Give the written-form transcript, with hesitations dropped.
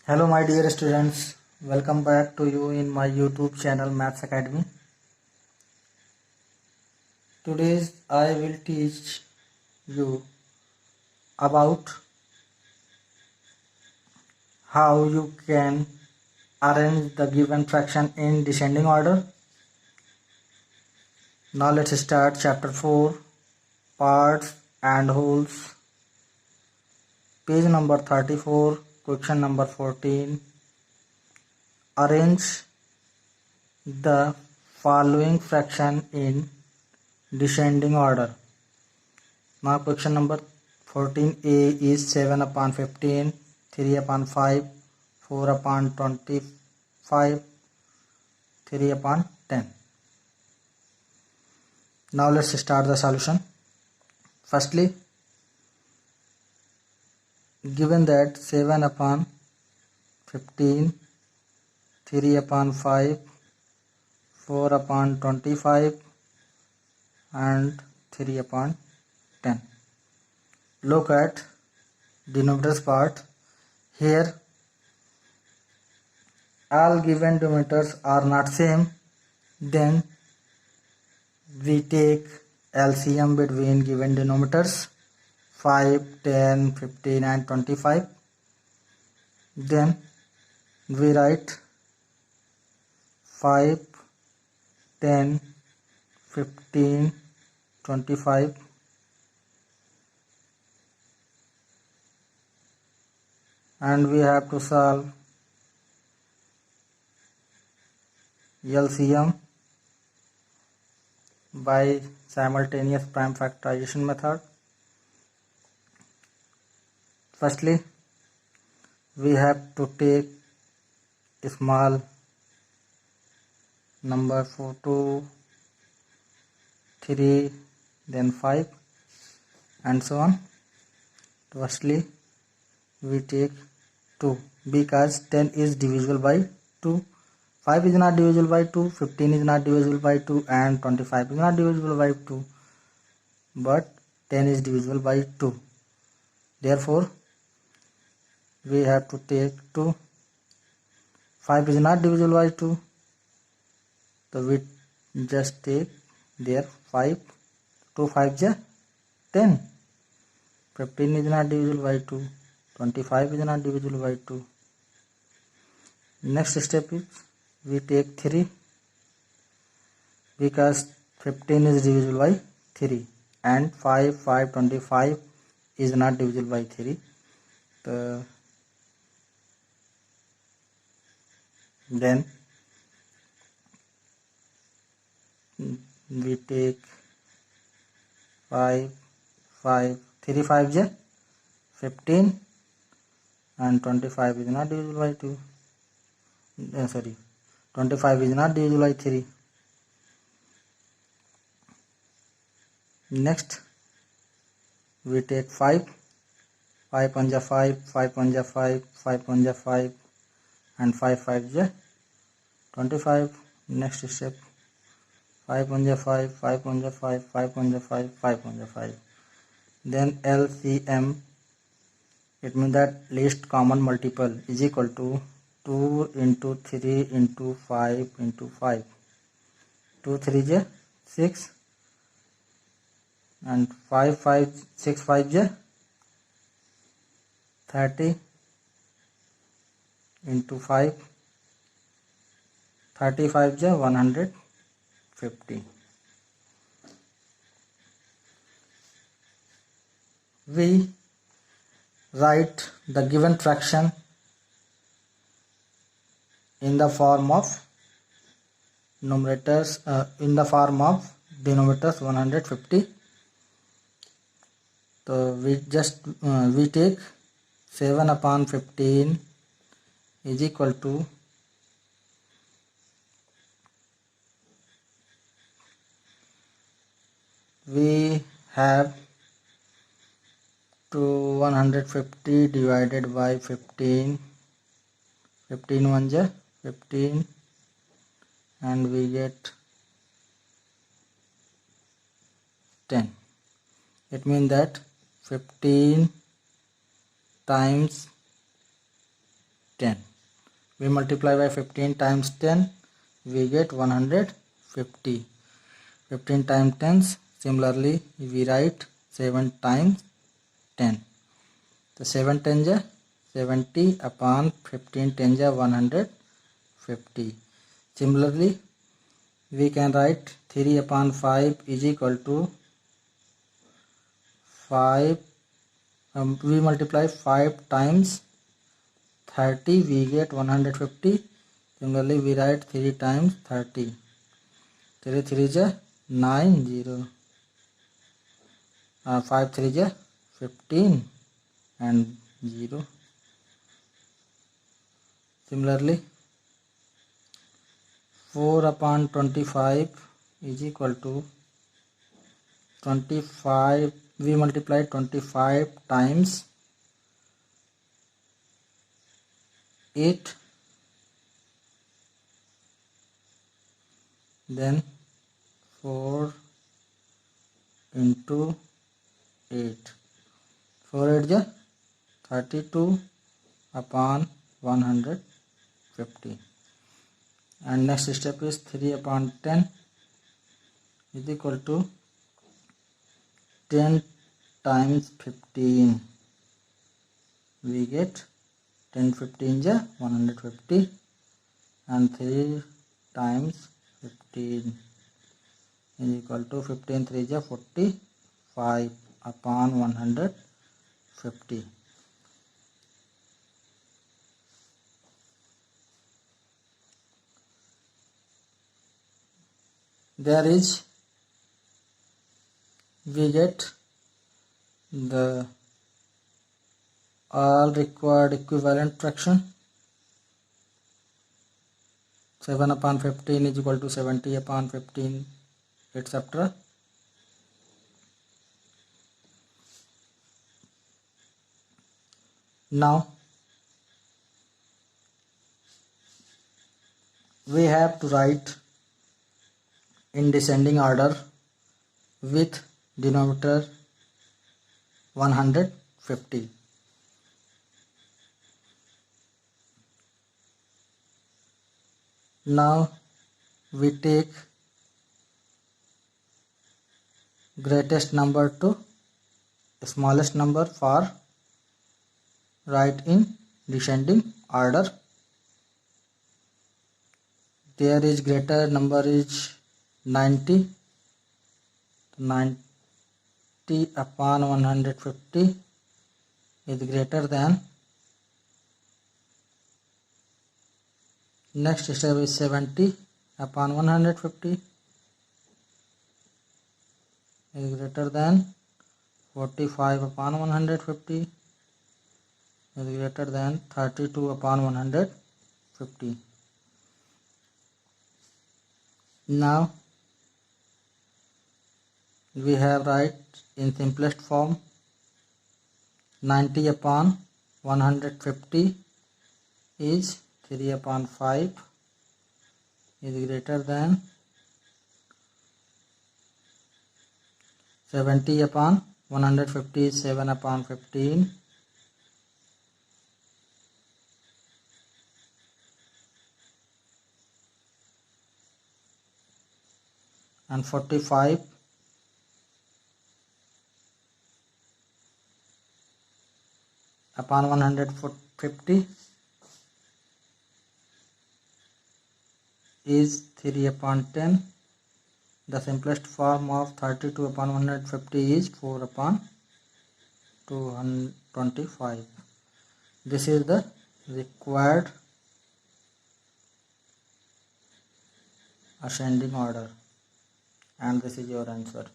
Hello my dear students, welcome back to you in my YouTube channel Maths Academy. Today I will teach you about how you can arrange the given fraction in descending order. Now let's start chapter 4, parts and wholes, page number 34, question number 14. Arrange the following fraction in descending order. Now question number 14a is 7 upon 15, 3 upon 5, 4 upon 25, 3 upon 10. Now let's start the solution. Firstly, given that 7 upon 15, 3 upon 5, 4 upon 25 and 3 upon 10. Look at denominators part. Here all given denominators are not same, then we take LCM between given denominators 5, 10, 15 and 25. Then we write 5, 10, 15, 25 and we have to solve LCM by simultaneous prime factorization method. Firstly, we have to take a small number 4, 2, 3, then 5 and so on. Firstly, we take 2 because 10 is divisible by 2. 5 is not divisible by 2, 15 is not divisible by 2 and 25 is not divisible by 2, but 10 is divisible by 2. Therefore, we have to take 2. 5 is not divisible by 2, so we just take there 5. 2 5 is 10. 15 is not divisible by 2. 25 is not divisible by 2. Next step is we take 3 because 15 is divisible by 3 and 5, 25 is not divisible by 3. So then we take 5, 3 5 is 15 and 25 is not divisible by 2. 25 is not divisible by 3. Next, we take 5. 5 1 is 5, 5 1 is 5, 5 1 is 5 and 5 5 is 25. Next step, 5 1 is 5, 5 1 is 5, 5 1 is 5, 5 1 is 5. Then LCM, it means that least common multiple is equal to 2 into 3 into 5 into 5. 2 3 is 6 and 6 5 is 30 into 5. 35 is 150. We write the given fraction in the form of numerators, in the form of denominators 150. So we take 7 upon 15 is equal to we have to 150 divided by 15. 15 1 is 15 and we get 10. It means that 15 times 10. We multiply by 15 times 10, we get 150. 15 times 10. Similarly, we write 7 times 10. So 7 10 ja 70 upon 15 10 ja 150. Similarly, we can write 3 upon 5 is equal to 5. We multiply 5 times 30, we get 150. Similarly, we write 3 times 30. 3 3 ja 9 0. 5 3 ja 15 and 0. Similarly, 4 upon 25 is equal to 25. We multiply 25 times 8, then 4 into 8. 4 8 ja 32 upon 150. And next step is 3 upon 10 is equal to 10 times 15. We get 10 15 ja 150 and 3 times 15 is equal to 15 3 ja 45 upon 150. There is, we get the all required equivalent fraction. 7 upon 15 is equal to 70 upon 15, etc. Now we have to write in descending order with denominator 150. Now we take greatest number to smallest number for write in descending order. There is greater number is 90. 90 upon 150 is greater than. Next step is 70 upon 150 is greater than. 45 upon 150 is greater than. 32 upon 150. Now we have write in simplest form 90 upon 150 is 3 upon 5 is greater than. 70 upon 150 is 7 upon 15 and 45 upon 150 is 3 upon 10. The simplest form of 32 upon 150 is 4 upon 225. This is the required ascending order, and this is your answer.